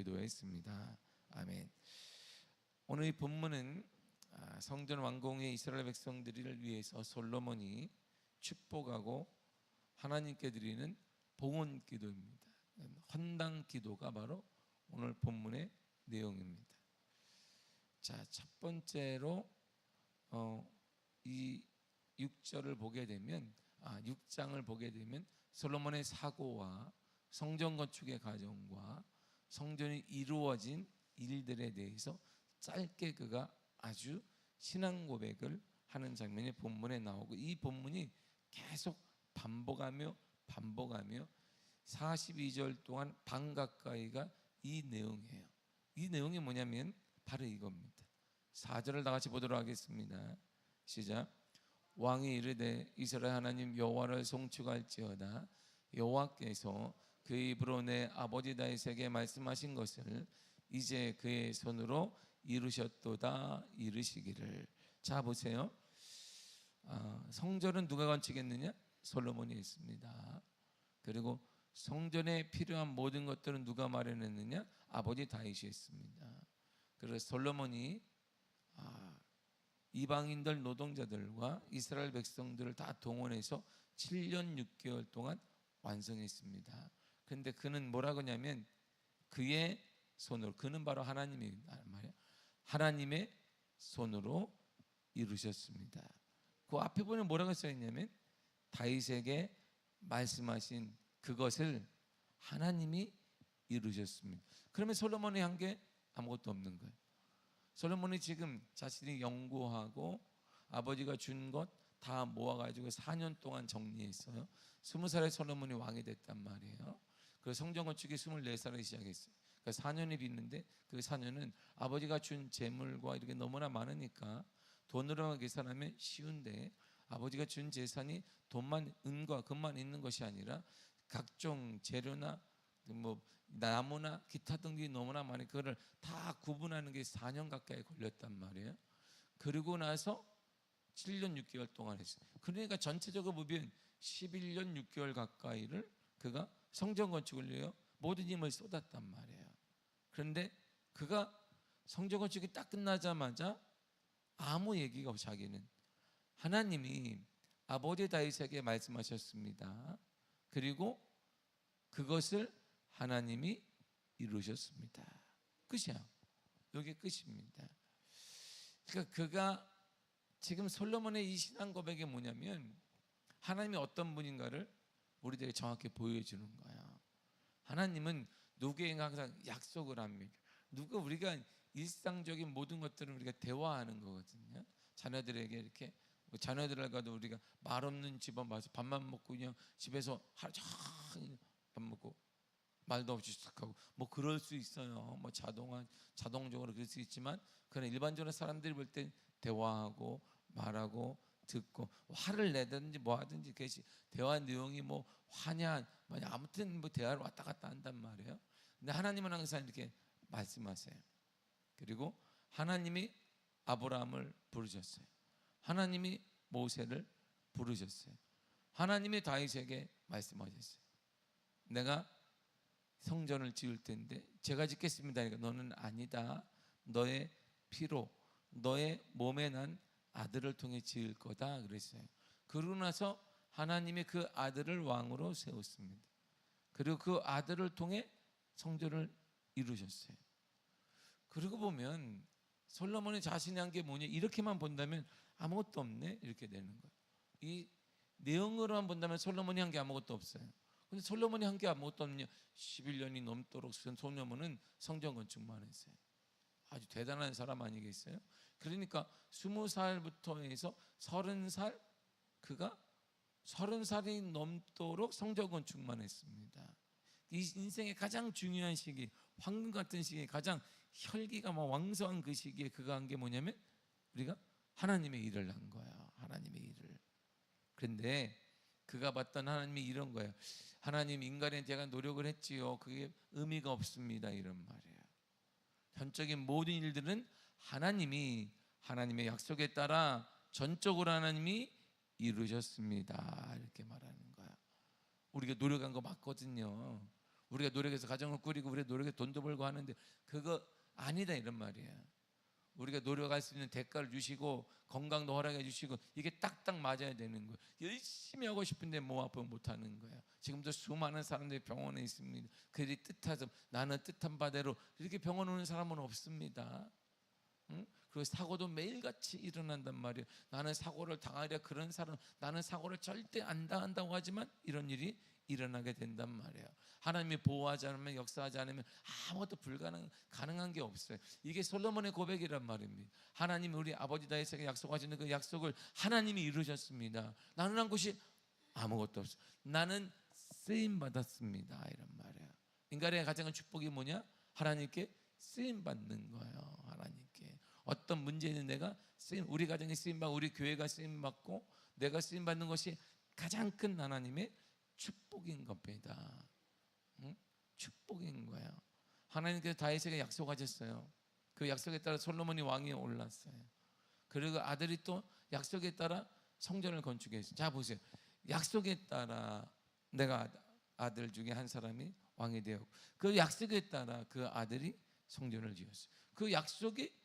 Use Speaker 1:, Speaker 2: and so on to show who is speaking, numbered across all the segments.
Speaker 1: 기도했습니다. 아멘. 오늘 이 본문은 성전 완공의 이스라엘 백성들을 위해서 솔로몬이 축복하고 하나님께 드리는 봉헌 기도입니다. 헌당 기도가 바로 오늘 본문의 내용입니다. 자, 첫 번째로 이 6절을 보게 되면 6장을 보게 되면 솔로몬의 사고와 성전 건축의 과정과 성전이 이루어진 일들에 대해서 짧게 그가 아주 신앙 고백을 하는 장면이 본문에 나오고, 이 본문이 계속 반복하며 42절 동안 반 가까이가 이 내용이에요. 이 내용이 뭐냐면 바로 이겁니다. 4절을 다 같이 보도록 하겠습니다. 시작. 왕이 이르되 이스라엘 하나님 여호와를 송축할지어다. 여호와께서 그의 입으로 내 아버지 다윗에게 말씀하신 것을 이제 그의 손으로 이루셨도다. 이루시기를. 자, 보세요. 성전은 누가 건축했느냐? 솔로몬이 했습니다. 그리고 성전에 필요한 모든 것들은 누가 마련했느냐? 아버지 다윗이 했습니다. 그래서 솔로몬이 이방인들 노동자들과 이스라엘 백성들을 다 동원해서 7년 6개월 동안 완성했습니다. 그런데 그는 뭐라고 하냐면 그의 손으로, 그는 바로 하나님이 말이에요. 하나님의 손으로 이루셨습니다. 그 앞에 보면 뭐라고 써있냐면 다윗에게 말씀하신 그것을 하나님이 이루셨습니다. 그러면 솔로몬이 한 게 아무것도 없는 거예요. 솔로몬이 지금 자신이 연구하고 아버지가 준 것 다 모아가지고 4년 동안 정리했어요. 20살에 솔로몬이 왕이 됐단 말이에요. 그래서 성전 건축이 24살에 시작했어요. 그러니까 4년이 빗는데 그 4년은 아버지가 준 재물과 이렇게 너무나 많으니까 돈으로만 계산하면 쉬운데, 아버지가 준 재산이 돈만, 은과 금만 있는 것이 아니라 각종 재료나 뭐 나무나 기타 등이 너무나 많이, 그거를 다 구분하는 게 4년 가까이 걸렸단 말이에요. 그리고 나서 7년 6개월 동안 했어요. 그러니까 전체적으로 보면 11년 6개월 가까이를 그가 성전 건축을 위해 모든 힘을 쏟았단 말이에요. 그런데 그가 성전 건축이 딱 끝나자마자 아무 얘기가 없이 자기는 하나님이 아버지 다윗에게 말씀하셨습니다. 그리고 그것을 하나님이 이루셨습니다. 끝이야. 여기 끝입니다. 그러니까 그가 지금 솔로몬의 이 신앙 고백이 뭐냐면 하나님이 어떤 분인가를 우리들에게 정확히 보여주는 거야. 하나님은 누구에게 항상 약속을 합니다. 우리가 일상적인 모든 것들은 우리가 대화하는 거거든요. 자녀들에게 이렇게, 자녀들과도 우리가 말 없는 집안 와서 밥만 먹고 그냥 집에서 하루 종일 밥 먹고 말도 없이 시작하고 뭐 그럴 수 있어요. 뭐 자동적으로 그럴 수 있지만, 그런 일반적으로 사람들이 볼 때 대화하고 말하고 듣고 화를 내든지 뭐 하든지 그것이 대화 내용이 뭐 화냐 뭐냐 아무튼 뭐 대화를 왔다 갔다 한단 말이에요. 근데 하나님은 항상 이렇게 말씀하세요. 그리고 하나님이 아브라함을 부르셨어요. 하나님이 모세를 부르셨어요. 하나님이 다윗에게 말씀하셨어요. 내가 성전을 지을 텐데 제가 짓겠습니다. 그러니까 너는 아니다. 너의 피로 너의 몸에 난 아들을 통해 지을 거다 그랬어요. 그러고 나서 하나님이 그 아들을 왕으로 세웠습니다. 그리고 그 아들을 통해 성전을 이루셨어요. 그리고 보면 솔로몬이 자신이 한 게 뭐냐, 이렇게만 본다면 아무것도 없네 이렇게 되는 거예요. 이 내용으로만 본다면 솔로몬이 한 게 아무것도 없어요. 근데 솔로몬이 한 게 아무것도 없냐, 11년이 넘도록 솔로몬은 성전 건축만 했어요. 아주 대단한 사람 아니겠어요? 그러니까 20살부터 해서 30살, 그가 30살이 넘도록 성전 건축만 했습니다. 이 인생의 가장 중요한 시기, 황금 같은 시기에 가장 혈기가 막 왕성한 그 시기에 그가 한 게 뭐냐면 우리가 하나님의 일을 한 거야. 하나님의 일을. 그런데 그가 봤던 하나님이 이런 거예요. 하나님, 인간에 제가 노력을 했지요. 그게 의미가 없습니다. 이런 말이에요. 전적인 모든 일들은 하나님이 하나님의 약속에 따라 전적으로 하나님이 이루셨습니다. 이렇게 말하는 거야. 우리가 노력한 거 맞거든요. 우리가 노력해서 가정을 꾸리고 우리가 노력해서 돈도 벌고 하는데 그거 아니다 이런 말이에요. 우리가 노력할 수 있는 대가를 주시고 건강도 허락해 주시고 이게 딱딱 맞아야 되는 거예요. 열심히 하고 싶은데 몸 아프면 못하는 거예요. 지금도 수많은 사람들이 병원에 있습니다. 그들이 뜻하죠. 나는 뜻한 바대로 이렇게 병원 오는 사람은 없습니다. 응? 그리고 사고도 매일같이 일어난단 말이에요. 나는 사고를 당하리라 그런 사람, 나는 사고를 절대 안 당한다고 하지만 이런 일이 일어나게 된단 말이에요. 하나님이 보호하지 않으면, 역사하지 않으면 아무것도 가능한 게 없어요. 이게 솔로몬의 고백이란 말입니다. 하나님이 우리 아버지 다윗에게 약속하시는 그 약속을 하나님이 이루셨습니다. 나는 한 것이 아무것도 없어요. 나는 쓰임 받았습니다 이런 말이에요. 인간의 가장 큰 축복이 뭐냐? 하나님께 쓰임 받는 거예요. 하나님께 어떤 문제 있는 내가 쓰임, 우리 가정이 쓰임 받고 우리 교회가 쓰임 받고 내가 쓰임 받는 것이 가장 큰 하나님의 축복인 겁니다. 응? 축복인 거예요. 하나님께서 다윗에게 약속하셨어요. 그 약속에 따라 솔로몬이 왕위에 올랐어요. 그리고 아들이 또 약속에 따라 성전을 건축했어요. 자 보세요. 약속에 따라 내가 아들 중에 한 사람이 왕이 되었고 그 약속에 따라 그 아들이 성전을 지었어요. 그 약속의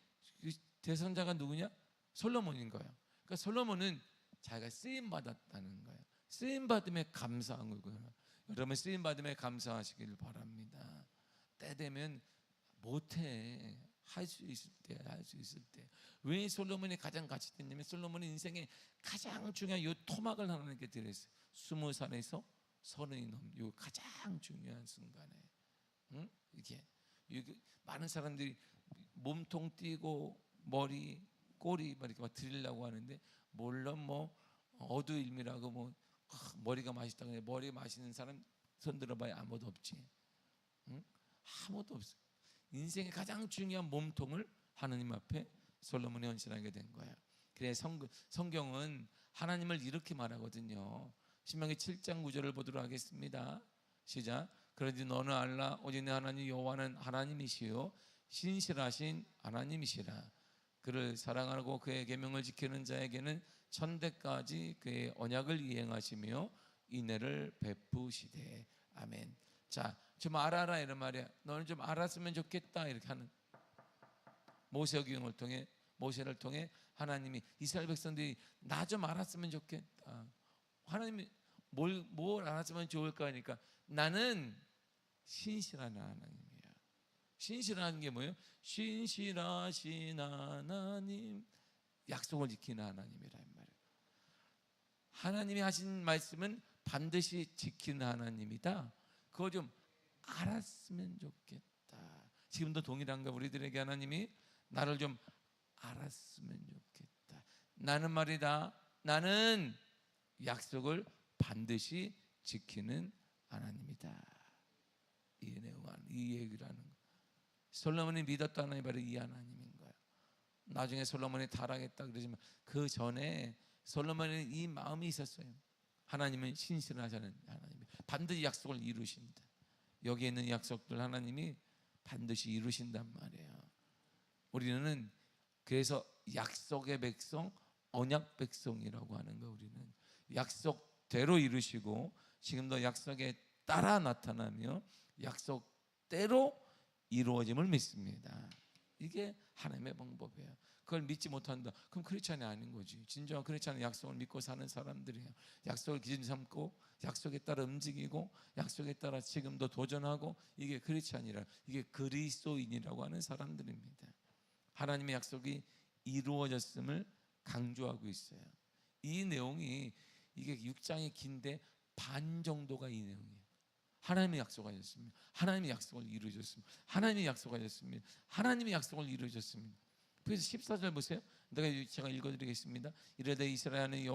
Speaker 1: 대선자가 누구냐? 솔로몬인 거예요. 그러니까 솔로몬은 자기가 쓰임 받았다는 거예요. 쓰임 받음에 감사한 거고요. 여러분 쓰임 받음에 감사하시길 바랍니다. 때 되면 못해 할 수 있을 때 할 수 있을 때. 왜 솔로몬이 가장 가치 있냐면 솔로몬이 인생의 가장 중요한 요 토막을 하나님께 드렸어요. 20살에서 30이 넘는 요 가장 중요한 순간에, 응? 이게 많은 사람들이 몸통 띄고 머리 꼬리 이렇게 막 드리려고 하는데 물론 뭐 어두일미라고 뭐 머리가 맛있다고 해. 머리 맛있는 사람 손 들어봐야 아무도 없지. 응? 아무도 없어. 인생의 가장 중요한 몸통을 하나님 앞에 솔로몬이 헌신하게 된 거야. 그래 성경은 하나님을 이렇게 말하거든요. 신명기 7장 9절을 보도록 하겠습니다. 시작. 그러지 너는 알라 오직 내 하나님 여호와는 하나님이시요 신실하신 하나님이시라. 그를 사랑하고 그의 계명을 지키는 자에게는 천대까지 그의 언약을 이행하시며 인애를 베푸시되. 아멘. 자, 좀 알아라 이런 말이야. 너는 좀 알았으면 좋겠다 이렇게 하는 모세경을 통해 모세를 통해 하나님이 이스라엘 백성들이 나 좀 알았으면 좋겠다. 하나님이 뭘 알았으면 좋을까 하니까 나는 신실한 하나님이야. 신실한 게 뭐예요? 신실하신 하나님, 약속을 지키는 하나님이란 말이에요. 하나님이 하신 말씀은 반드시 지키는 하나님이다. 그거 좀 알았으면 좋겠다. 지금도 동일한가? 우리들에게 하나님이 나를 좀 알았으면 좋겠다. 나는 말이다. 나는 약속을 반드시 지키는 하나님이다. 이 얘기를 하는 거예요. 솔로몬이 믿었던 하나님이 바로 이 하나님인 거예요. 나중에 솔로몬이 타락했다 그러지만 그 전에 솔로몬은 이 마음이 있었어요. 하나님은 신실하시는 하나님, 반드시 약속을 이루신다. 여기에 있는 약속들 하나님이 반드시 이루신단 말이에요. 우리는 그래서 약속의 백성, 언약 백성이라고 하는 거. 우리는 약속대로 이루시고 지금도 약속에 따라 나타나며 약속대로 이루어짐을 믿습니다. 이게 하나님의 방법이에요. 그걸 믿지 못한다. 그럼 크리스찬이 아닌 거지. 진정한 크리스찬은 약속을 믿고 사는 사람들이에요. 약속을 기준 삼고 약속에 따라 움직이고 약속에 따라 지금도 도전하고 이게 크리스찬이라, 이게 그리스도인이라고 하는 사람들입니다. 하나님의 약속이 이루어졌음을 강조하고 있어요. 이 내용이 이게 6장이 긴데 반 정도가 이 내용이에요. 하나님의 약속하셨습니다. 하나님의 약속을 이루어졌습니다. 하나님의 약속하셨습니다. 하나님의 약속을 이루어졌습니다. 그래서 14절 보세요. 제가 읽어드리겠습니다. 이르되 이스라엘은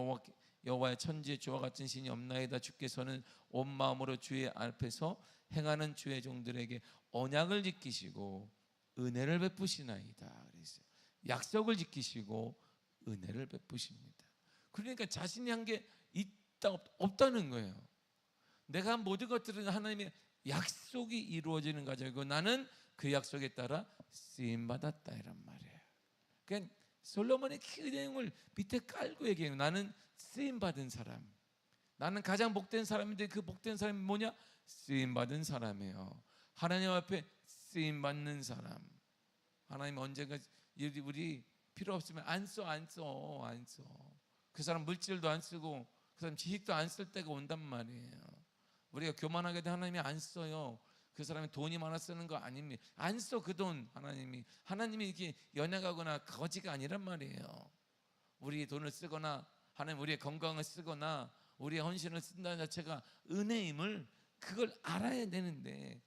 Speaker 1: 여호와의 천지에 주와 같은 신이 없나이다. 주께서는 온 마음으로 주의 앞에서 행하는 주의 종들에게 언약을 지키시고 은혜를 베푸시나이다. 그랬어요. 약속을 지키시고 은혜를 베푸십니다. 그러니까 자신이 한 게 있다 없다는 거예요. 내가 한 모든 것들은 하나님의 약속이 이루어지는 과정이고 나는 그 약속에 따라 쓰임 받았다 이란 말이에요. 그러니까 솔로몬의 그 내용을 밑에 깔고 얘기해요. 나는 쓰임 받은 사람. 나는 가장 복된 사람인데 그 복된 사람이 뭐냐? 쓰임 받은 사람이에요. 하나님 앞에 쓰임 받는 사람. 하나님 언젠가 우리 필요 없으면 안 써. 그 사람 물질도 안 쓰고 그 사람 지식도 안 쓸 때가 온단 말이에요. 우리가 교만하게 된 하나님이 안 써요. 그 사람이 돈이 많아 쓰는 거 아닙니다. 안 써 그 돈. 하나님이 이렇게 연약하거나 거지가 아니란 말이에요. 우리의 돈을 쓰거나 하나님 우리의 건강을 쓰거나 우리의 헌신을 쓴다는 자체가 은혜임을 그걸 알아야 되는데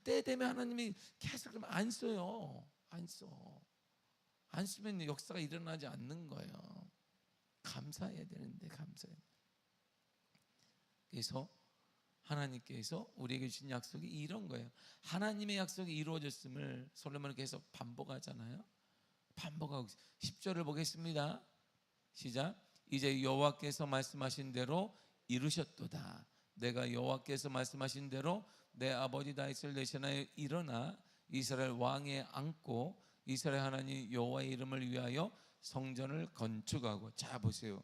Speaker 1: 때 되면 하나님이 계속 그러면 안 써요. 안 쓰면 역사가 일어나지 않는 거예요. 감사해야 되는데 감사해. 그래서 하나님께서 우리에게 주신 약속이 이런 거예요. 하나님의 약속이 이루어졌음을 솔로몬은 계속 반복하잖아요. 반복하고 10절을 보겠습니다. 시작. 이제 여호와께서 말씀하신 대로 이루셨도다. 내가 여호와께서 말씀하신 대로 내 아버지 다윗을 대신하여 일어나 이스라엘 왕에 앉고 이스라엘 하나님 여호와의 이름을 위하여 성전을 건축하고. 자 보세요.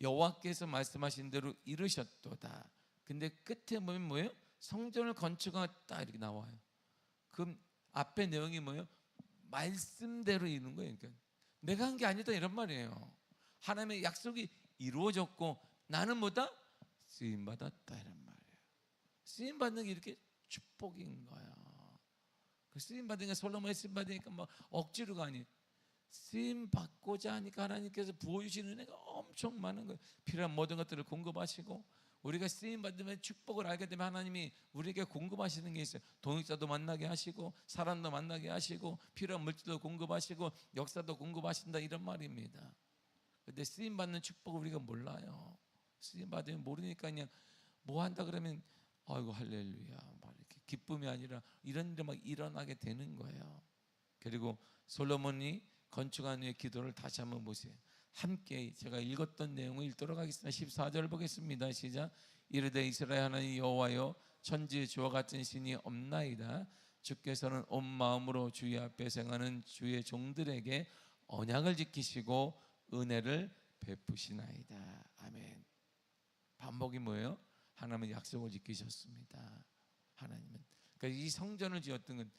Speaker 1: 여호와께서 말씀하신 대로 이루셨도다. 근데 끝에 보면 뭐예요? 성전을 건축하다 이렇게 나와요. 그럼 앞에 내용이 뭐예요? 말씀대로 이루는 거예요. 그러니까 내가 한 게 아니다 이런 말이에요. 하나님의 약속이 이루어졌고 나는 뭐다? 쓰임 받았다 이런 말이에요. 쓰임 받는 게 이렇게 축복인 거야. 그 쓰임 받은 게 솔로몬이 쓰임 받으니까 막 억지로가 아니에요. 쓰임 받고자 하니까 하나님께서 부어주시는 은혜가 엄청 많은 거예요. 필요한 모든 것들을 공급하시고 우리가 쓰임 받으면 축복을 알게 되면 하나님이 우리에게 공급하시는 게 있어요. 동역자도 만나게 하시고 사람도 만나게 하시고 필요한 물질도 공급하시고 역사도 공급하신다 이런 말입니다. 근데 쓰임 받는 축복을 우리가 몰라요. 쓰임 받으면 모르니까 그냥 뭐 한다 그러면 아이고 할렐루야 막 이렇게 기쁨이 아니라 이런 일이 막 일어나게 되는 거예요. 그리고 솔로몬이 건축한 후에 기도를 다시 한번 보세요. 함께 제가 읽었던 내용을 읽도록 하겠습니다. 14절 보겠습니다. 시작. 이르되 이스라엘 하나님 여호와여 천지의 주와 같은 신이 없나이다. 주께서는 온 마음으로 주의 앞에 생하는 주의 종들에게 언약을 지키시고 은혜를 베푸시나이다. 아멘. 반복이 뭐예요? 하나님은 약속을 지키셨습니다. 하나님은. 그러니까 이 성전을 지었던 건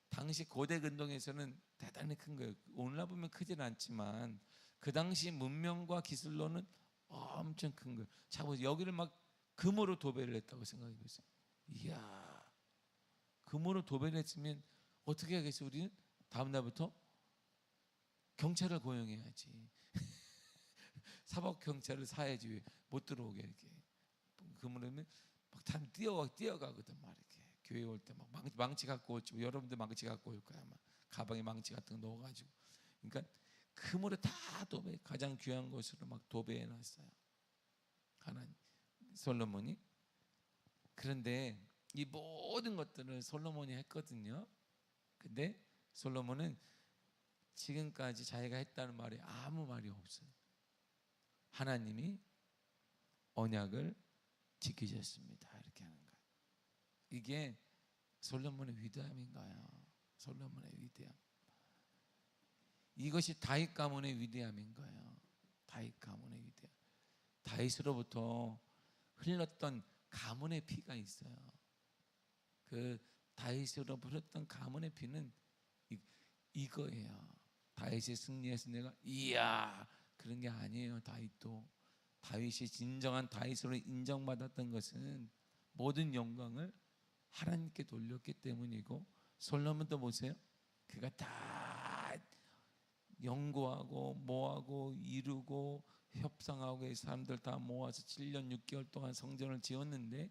Speaker 1: 당시 고대 근동에서는 대단히 큰 거예요. 오늘날 보면 크진 않지만 그 당시 문명과 기술로는 엄청 큰 거예요. 자, 여기를 막 금으로 도배를 했다고 생각해 보세요. 이야, 금으로 도배를 했으면 어떻게 하겠어요? 우리는 다음 날부터 경찰을 고용해야지. 사법 경찰을 사야지 못 들어오게 이렇게. 금으로 하면 막 다 뛰어가거든 막 이렇게. 교회 올 때 막 망치 갖고 올지 여러분들 망치 갖고 올 거야 막 가방에 망치 같은 거 넣어가지고. 그러니까 금으로 다 도배, 가장 귀한 것으로 막 도배해 놨어요. 하나님 솔로몬이. 그런데 이 모든 것들을 솔로몬이 했거든요. 근데 솔로몬은 지금까지 자기가 했다는 말이 아무 말이 없어요. 하나님이 언약을 지키셨습니다. 이렇게 하는 거예요. 이게 솔로몬의 위대함인가요? 솔로몬의 위대함. 이것이 다윗 가문의 위대함인 거예요. 다윗 가문의 위대함. 다윗으로부터 흘렀던 가문의 피가 있어요. 그 다윗으로부터 흘렀던 가문의 피는 이거예요. 다윗의 승리에서 내가 이야 그런 게 아니에요. 다윗이 진정한 다윗으로 인정받았던 것은 모든 영광을 하나님께 돌렸기 때문이고, 솔로몬도 보세요. 그가 다 연구하고 뭐하고 이루고 협상하고 사람들 다 모아서 7년 6개월 동안 성전을 지었는데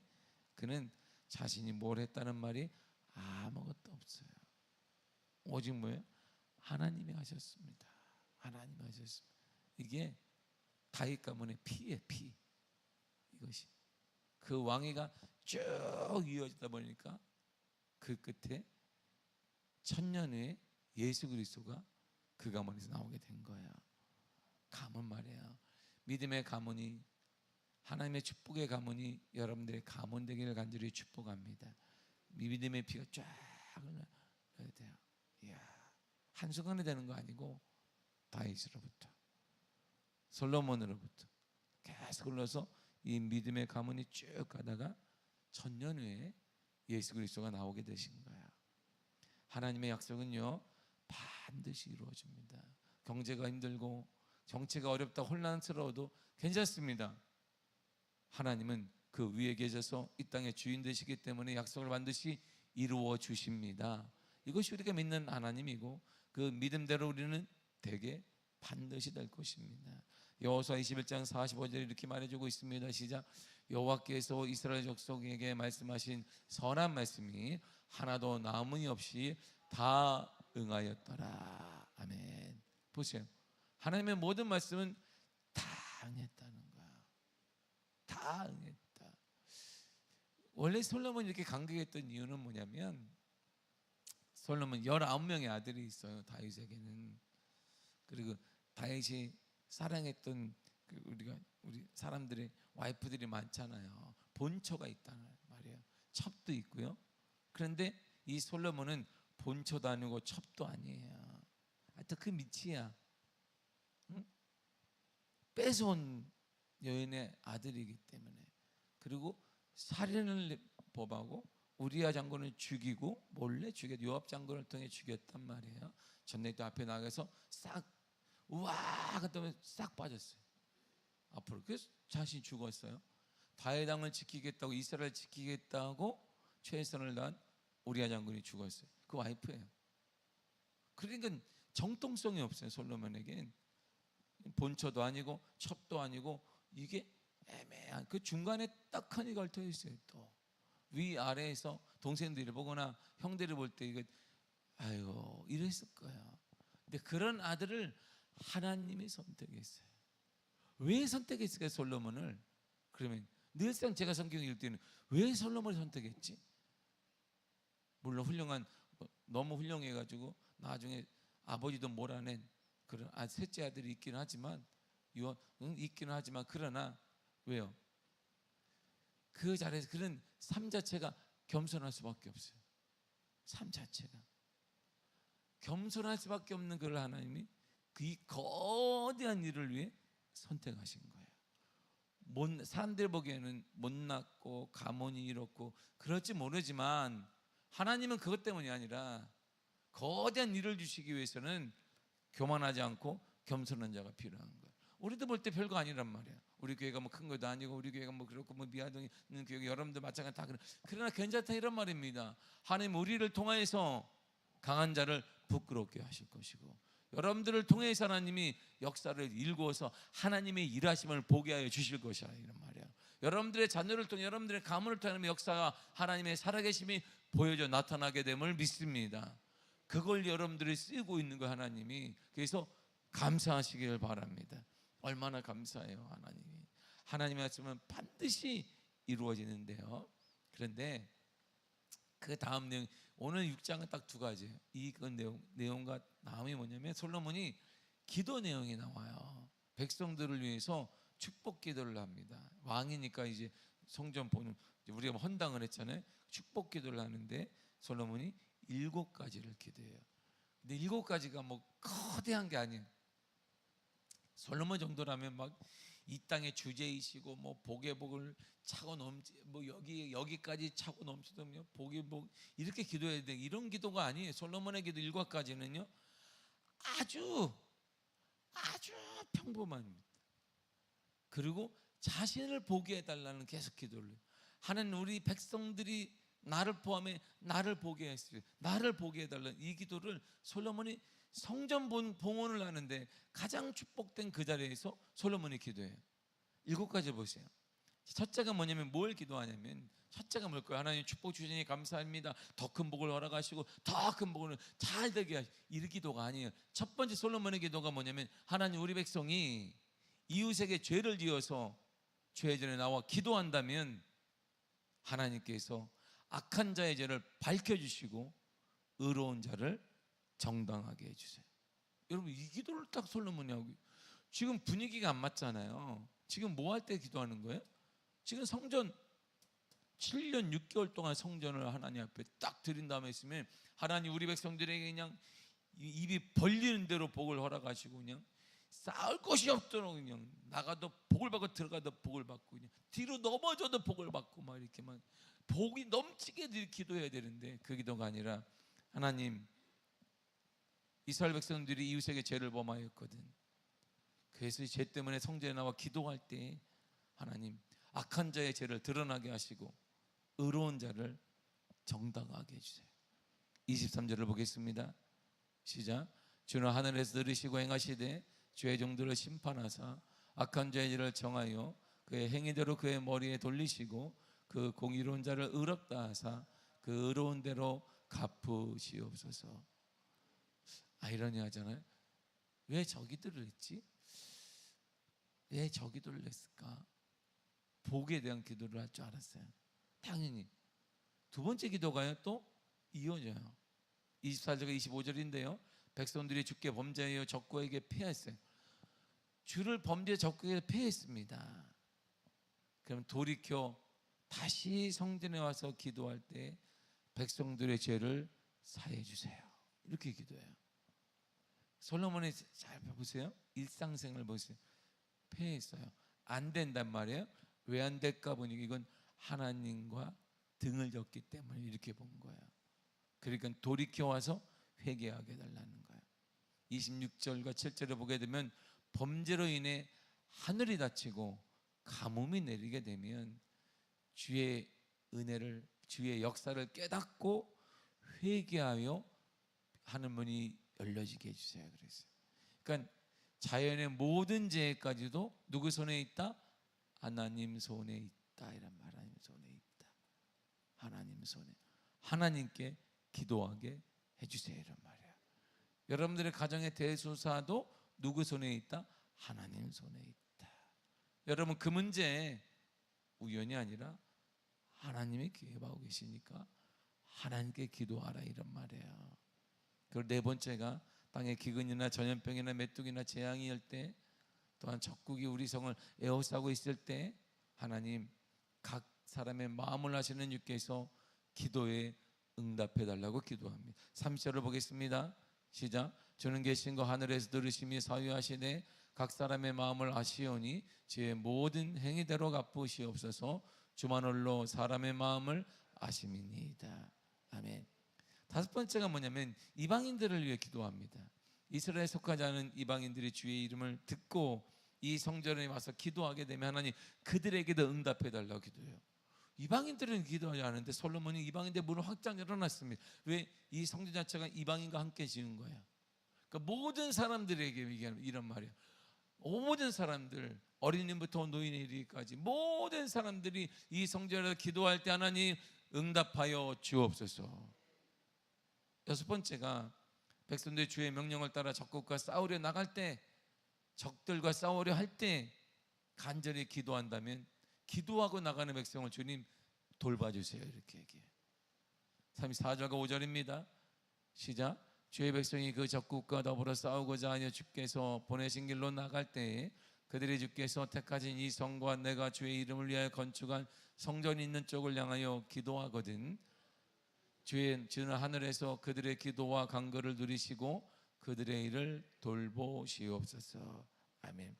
Speaker 1: 그는 자신이 뭘 했다는 말이 아무것도 없어요. 오직 뭐예요? 하나님이 하셨습니다. 하나님이 하셨습니다. 이게 다윗 가문의 피예요. 피. 이것이 그 왕위가 쭉 이어지다 보니까 그 끝에 천년 후에 예수 그리스도가 그 가문에서 나오게 된 거예요. 가문 말이에요. 믿음의 가문이, 하나님의 축복의 가문이 여러분들의 가문 되기를 간절히 축복합니다. 믿음의 피가 쫙 흘러야 돼요. 이야, 한순간에 되는 거 아니고 다윗으로부터 솔로몬으로부터 계속 흘러서 이 믿음의 가문이 쭉 가다가 천년 후에 예수 그리스도가 나오게 되신 거야. 하나님의 약속은요 반드시 이루어집니다. 경제가 힘들고 정치가 어렵다 혼란스러워도 괜찮습니다. 하나님은 그 위에 계셔서 이 땅의 주인 되시기 때문에 약속을 반드시 이루어 주십니다. 이것이 우리가 믿는 하나님이고 그 믿음대로 우리는 되게 반드시 될 것입니다. 여호수아 21장 45절에 이렇게 말해주고 있습니다. 시작. 여호와께서 이스라엘 족속에게 말씀하신 선한 말씀이 하나도 남음이 없이 다 응하였더라. 아멘. 보세요. 하나님의 모든 말씀은 다 응했다는 거야. 다 응했다. 원래 솔로몬이 이렇게 강력했던 이유는 뭐냐면 솔로몬 19명의 아들이 있어요. 다윗에게는. 그리고 다윗이 사랑했던 우리 사람들의 와이프들이 많잖아요. 본처가 있다는 말이에요. 첩도 있고요. 그런데 이 솔로몬은 본처도 아니고 첩도 아니에요. 하여튼 그 밑이야. 응? 뺏어온 여인의 아들이기 때문에. 그리고 살인을 법하고 우리야 장군을 죽이고 몰래 죽여 요압 장군을 통해 죽였단 말이에요. 전내도 앞에 나가서 싹 우와 그다음에 싹 빠졌어요. 앞으로 그래서 자신이 죽었어요. 다윗 왕을 지키겠다고 이스라엘 지키겠다고 최선을 다한 우리야 장군이 죽었어요. 그 와이프예요. 그러니까 정통성이 없어요. 솔로몬에겐 본처도 아니고 첩도 아니고 이게 애매한 그 중간에 딱하니 걸쳐 있어요. 또 위아래에서 동생들이 보거나 형들이 볼 때 이거 아이고 이랬을 거야. 근데 그런 아들을 하나님이 선택했어요. 왜 선택했을까요? 솔로몬을. 그러면 늘상 제가 성경 읽을 때는 왜 솔로몬을 선택했지? 물론 훌륭한 너무 훌륭해가지고 나중에 아버지도 몰아낸 그런 셋째 아들이 있기는 하지만 있기는 하지만 그러나 왜요? 그 자리에서 그런 삶 자체가 겸손할 수밖에 없어요. 삶 자체가 겸손할 수밖에 없는 그를 하나님이 이 거대한 일을 위해 선택하신 거예요. 사람들 보기에는 못났고 가문이 이렇고 그럴지 모르지만 하나님은 그것 때문이 아니라 거대한 일을 주시기 위해서는 교만하지 않고 겸손한 자가 필요한 거예요. 우리도 볼 때 별거 아니란 말이야. 우리 교회가 뭐 큰 것도 아니고 우리 교회가 뭐 그렇고 뭐 미아동에 있는 교회 여러분들 마찬가지 다 그러나 괜찮다 이런 말입니다. 하나님 우리를 통하여서 강한 자를 부끄럽게 하실 것이고 여러분들을 통해서 하나님이 역사를 일구어서 하나님의 일하심을 보게 하여 주실 것이야 이런 말이야. 여러분들의 자녀를 통해 여러분들의 가문을 통해 역사가 하나님의 살아계심이 보여져 나타나게 됨을 믿습니다. 그걸 여러분들이 쓰고 있는 거 하나님이. 그래서 감사하시길 바랍니다. 얼마나 감사해요 하나님이. 하나님의 말씀은 반드시 이루어지는데요. 그런데 그 다음 내용 오늘 6장은 딱 두 가지예요. 이 내용과 다음이 뭐냐면 솔로몬이 기도 내용이 나와요. 백성들을 위해서 축복 기도를 합니다. 왕이니까 이제 성전 보는 우리가 헌당을 했잖아요. 축복 기도를 하는데 솔로몬이 7가지를 기도해요. 근데 7가지가 뭐 거대한 게 아니에요. 솔로몬 정도라면 막 이 땅의 주제이시고 뭐 복의 복을 차고 넘치 뭐 여기까지 차고 넘치더며 복의 복 이렇게 기도해야 돼. 이런 기도가 아니에요. 솔로몬의 기도 7가지는요 아주 평범합니다. 그리고 자신을 보게 해달라는 계속 기도를 해요. 하나님 우리 백성들이 나를 포함해 나를 보게 했어요. 나를 보게 해달라는 이 기도를 솔로몬이 성전 봉헌을 하는데 가장 축복된 그 자리에서 솔로몬이 기도해요. 7가지 보세요. 첫째가 뭐냐면 뭘 기도하냐면 첫째가 뭘까요? 하나님 축복 주시니 감사합니다. 더 큰 복을 허락하시고 더 큰 복을 잘 되게 하시고 이 기도가 아니에요. 첫 번째 솔로몬의 기도가 뭐냐면 하나님 우리 백성이 이웃에게 죄를 지어서 죄 전에 나와 기도한다면 하나님께서 악한 자의 죄를 밝혀주시고 의로운 자를 정당하게 해주세요. 여러분 이 기도를 딱 솔로몬이 하고 지금 분위기가 안 맞잖아요. 지금 뭐 할 때 기도하는 거예요? 지금 성전 7년 6개월 동안 성전을 하나님 앞에 딱 드린 다음에 있으면 하나님 우리 백성들에게 그냥 입이 벌리는 대로 복을 허락하시고 그냥 싸울 곳이 없도록 그냥 나가도 복을 받고 들어가도 복을 받고 그냥 뒤로 넘어져도 복을 받고 막 이렇게만 복이 넘치게 기도해야 되는데 그 기도가 아니라 하나님, 이스라엘 백성들이 이웃에게 죄를 범하였거든. 그래서 이 죄 때문에 성전에 나와 기도할 때 하나님, 악한 자의 죄를 드러나게 하시고 의로운 자를 정당하게 해주세요. 23절을 보겠습니다. 시작. 주는 하늘에서 들으시고 행하시되 죄의 종들을 심판하사 악한 자의 죄를 정하여 그의 행위대로 그의 머리에 돌리시고 그 공의로운 자를 의롭다 하사 그 의로운 대로 갚으시옵소서. 아이러니하잖아요. 왜 저 기도를 했지? 왜 저 기도를 했을까? 복에 대한 기도를 할 줄 알았어요. 당연히. 두 번째 기도가요 또 이어져요. 24절과 25절인데요 백성들이 주께 범죄하여 적국에게 패했어요. 주를 범죄 적국에게 패했습니다. 그럼 돌이켜 다시 성전에 와서 기도할 때 백성들의 죄를 사해 주세요. 이렇게 기도해요. 솔로몬이 잘 보세요. 일상생활 보세요. 패했어요. 안 된단 말이에요. 왜 안 될까 보니 이건 하나님과 등을 졌기 때문에 이렇게 본 거예요. 그러니까 돌이켜 와서 회개하게 해달라는 거예요. 26절과 7절을 보게 되면 범죄로 인해 하늘이 닫히고 가뭄이 내리게 되면 주의 은혜를, 주의 역사를 깨닫고 회개하여 하는 문이 열려지게 해주세요. 그랬어요. 그러니까 자연의 모든 죄까지도 누구 손에 있다? 하나님 손에 있다. 이란 말. 하나님 손에 있다. 하나님 손에. 하나님께 기도하게 해주세요. 이런 말이에요. 여러분들의 가정의 대소사도 누구 손에 있다? 하나님 손에 있다. 여러분 그 문제 우연이 아니라 하나님이 기회하고 계시니까 하나님께 기도하라 이런 말이에요. 그리고 네 번째가 땅에 기근이나 전염병이나 메뚜기나 재앙이 올 때, 또한 적국이 우리 성을 에워싸고 있을 때 하나님 각 사람의 마음을 아시는 주께서 기도에 응답해 달라고 기도합니다. 30절을 보겠습니다. 시작. 주는 계신 거 하늘에서 들으심이 사유하시되 각 사람의 마음을 아시오니 주의 모든 행위대로 갚으시옵소서. 주만 홀로 사람의 마음을 아심이니이다. 아멘. 다섯 번째가 뭐냐면 이방인들을 위해 기도합니다. 이스라엘에 속하지 않은 이방인들이 주의 이름을 듣고 이 성전에 와서 기도하게 되면 하나님 그들에게도 응답해 달라고 기도해요. 이방인들은 기도하지 않는데 솔로몬이 이방인들 문을 확장 열어놨습니다. 왜? 이 성전 자체가 이방인과 함께 지은 거예요. 그러니까 모든 사람들에게 이런 말이에요. 모든 사람들, 어린이부터 노인에 이르기까지 모든 사람들이 이 성전에서 기도할 때 하나님 응답하여 주옵소서. 여섯 번째가 백성들이 주의 명령을 따라 적국과 싸우려 나갈 때, 적들과 싸우려 할 때 간절히 기도한다면 기도하고 나가는 백성을 주님 돌봐주세요 이렇게 얘기해요. 34절과 5절입니다. 시작. 주의 백성이 그 적국과 더불어 싸우고자 하여 주께서 보내신 길로 나갈 때에 그들이 주께서 택하신 이 성과 내가 주의 이름을 위하여 건축한 성전이 있는 쪽을 향하여 기도하거든 주는 하늘에서 그들의 기도와 간구를 누리시고 그들의 일을 돌보시옵소서. 아멘.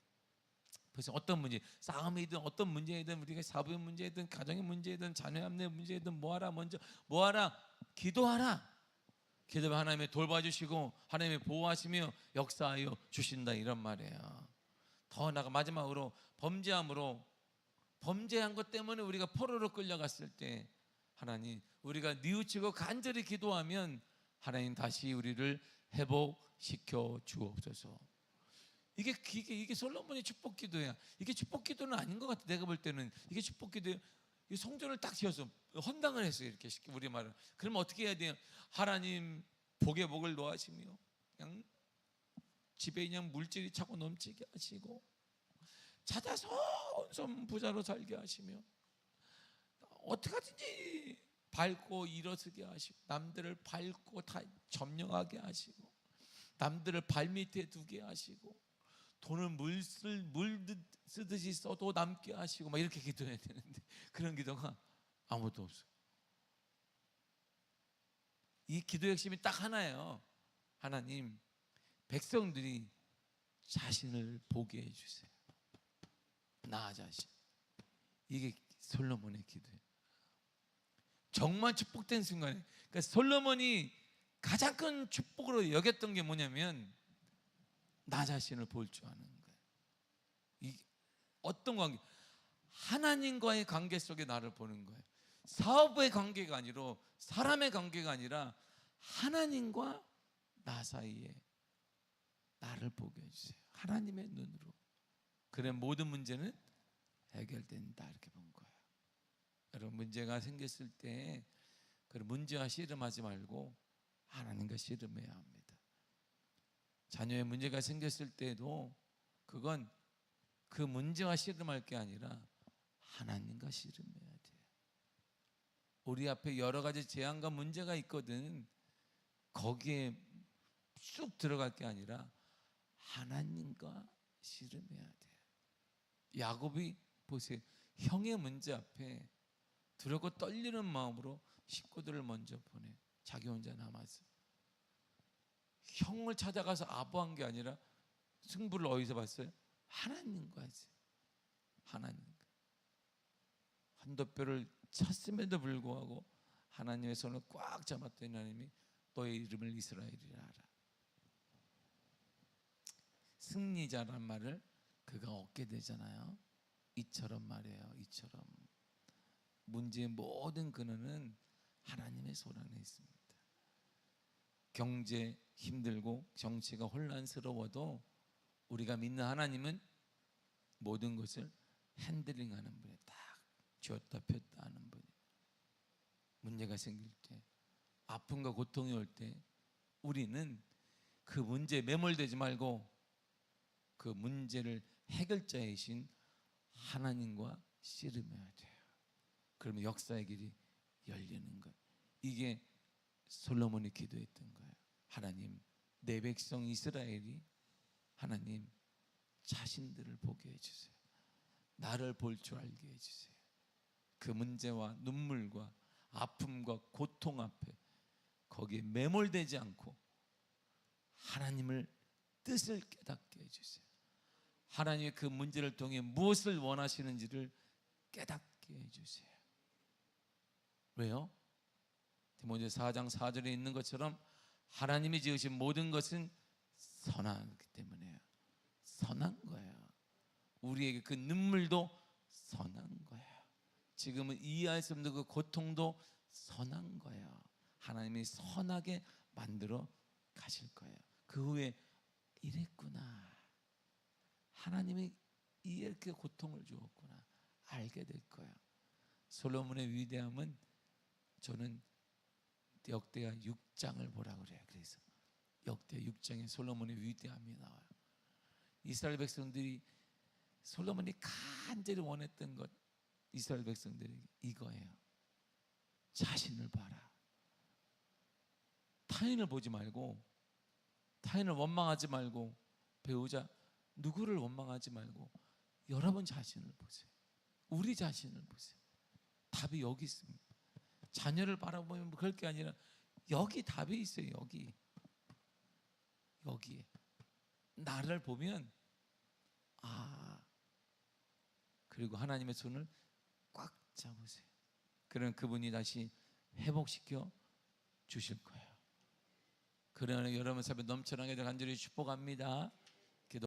Speaker 1: 그래서 어떤 문제, 싸움이든 어떤 문제이든 우리가 사부의 문제이든 가정의 문제이든 자녀 합리의 문제이든 뭐하라, 먼저 뭐하라, 기도하라. 기도하면 하나님이 돌봐주시고 하나님이 보호하시며 역사하여 주신다 이런 말이에요. 더 나아가 마지막으로 범죄한 것 때문에 우리가 포로로 끌려갔을 때 하나님 우리가 뉘우치고 간절히 기도하면 하나님 다시 우리를 회복시켜 주옵소서. 이게 솔로몬의 축복 기도야. 이게 축복 기도는 아닌 것 같아. 내가 볼 때는 이게 축복 기도야. 이 성전을 딱 지어서 헌당을 했어요. 이렇게 우리 말은. 그러면 어떻게 해야 돼요? 하나님 복에 복을 놓으시며 그냥 집에 그냥 물질이 차고 넘치게 하시고 찾아서 온손 부자로 살게 하시며 어떻게 하든지 밟고 일어서게 하시고 남들을 밟고 다 점령하게 하시고 남들을 발밑에 두게 하시고 돈을 물 쓰듯이 써도 남게 하시고 막 이렇게 기도해야 되는데 그런 기도가 아무도 없어요. 이 기도의 핵심이 딱 하나예요. 하나님 백성들이 자신을 보게 해주세요. 나 자신. 이게 솔로몬의 기도예요. 정말 축복된 순간에, 그러니까 솔로몬이 가장 큰 축복으로 여겼던 게 뭐냐면 나 자신을 볼 줄 아는 거예요. 이 어떤 관계? 하나님과의 관계 속에 나를 보는 거예요. 사업의 관계가 아니라, 사람의 관계가 아니라 하나님과 나 사이에 나를 보게 해주세요. 하나님의 눈으로. 그래 모든 문제는 해결된다, 이렇게 본 거예요. 여러분, 문제가 생겼을 때 그 문제와 씨름하지 말고 하나님과 씨름해야 합니다. 자녀의 문제가 생겼을 때도 그건 그 문제와 씨름할 게 아니라 하나님과 씨름해야 돼요. 우리 앞에 여러 가지 재앙과 문제가 있거든. 거기에 쑥 들어갈 게 아니라 하나님과 씨름해야 돼요. 야곱이 보세요. 형의 문제 앞에 두렵고 떨리는 마음으로 식구들을 먼저 보내. 자기 혼자 남아서 형을 찾아가서 아부한 게 아니라 승부를 어디서 봤어요? 하나님과 하지. 하나님과. 한돛뼈를 쳤음에도 불구하고 하나님의 손을 꽉 잡았더니 하나님이 너의 이름을 이스라엘이라 하라. 승리자란 말을 그가 얻게 되잖아요. 이처럼 말이에요. 이처럼 문제의 모든 근원은 하나님의 손 안에 있습니다. 경제 힘들고 정치가 혼란스러워도 우리가 믿는 하나님은 모든 것을 핸들링하는 분이에요. 딱 쥐었다 폈다 하는 분이에요. 문제가 생길 때, 아픔과 고통이 올 때 우리는 그 문제에 매몰되지 말고 그 문제를 해결자이신 하나님과 씨름해야 돼요. 그러면 역사의 길이 열리는 거예요. 이게 솔로몬이 기도했던 거예요. 하나님, 내 백성 이스라엘이 하나님 자신들을 보게 해주세요. 나를 볼 줄 알게 해주세요. 그 문제와 눈물과 아픔과 고통 앞에 거기에 매몰되지 않고 하나님을 뜻을 깨닫게 해주세요. 하나님의 그 문제를 통해 무엇을 원하시는지를 깨닫게 해주세요. 왜요? 디모데 4장 4절에 있는 것처럼 하나님이 지으신 모든 것은 선하기 때문에요. 선한 거예요. 우리에게 그 눈물도 선한 거예요. 지금은 이해할 수 없는 그 고통도 선한 거예요. 하나님이 선하게 만들어 가실 거예요. 그 후에 이랬구나, 하나님이 이렇게 고통을 주었구나 알게 될 거예요. 솔로몬의 위대함은 저는 역대하 6장을 보라 그래요. 그래서 역대 6장에 솔로몬의 위대함이 나와요. 이스라엘 백성들이 솔로몬이 간절히 원했던 것, 이스라엘 백성들에게 이거예요. 자신을 봐라. 타인을 보지 말고, 타인을 원망하지 말고, 배우자 누구를 원망하지 말고 여러분 자신을 보세요. 우리 자신을 보세요. 답이 여기 있습니다. 자녀를 바라보면 그럴 게 아니라 여기 답이 있어요. 여기에 나를 보면, 그리고 하나님의 손을 꽉 잡으세요. 그러면 그분이 다시 회복시켜 주실 거예요. 그러나 여러분 삶에 넘쳐나게 간절히 축복합니다.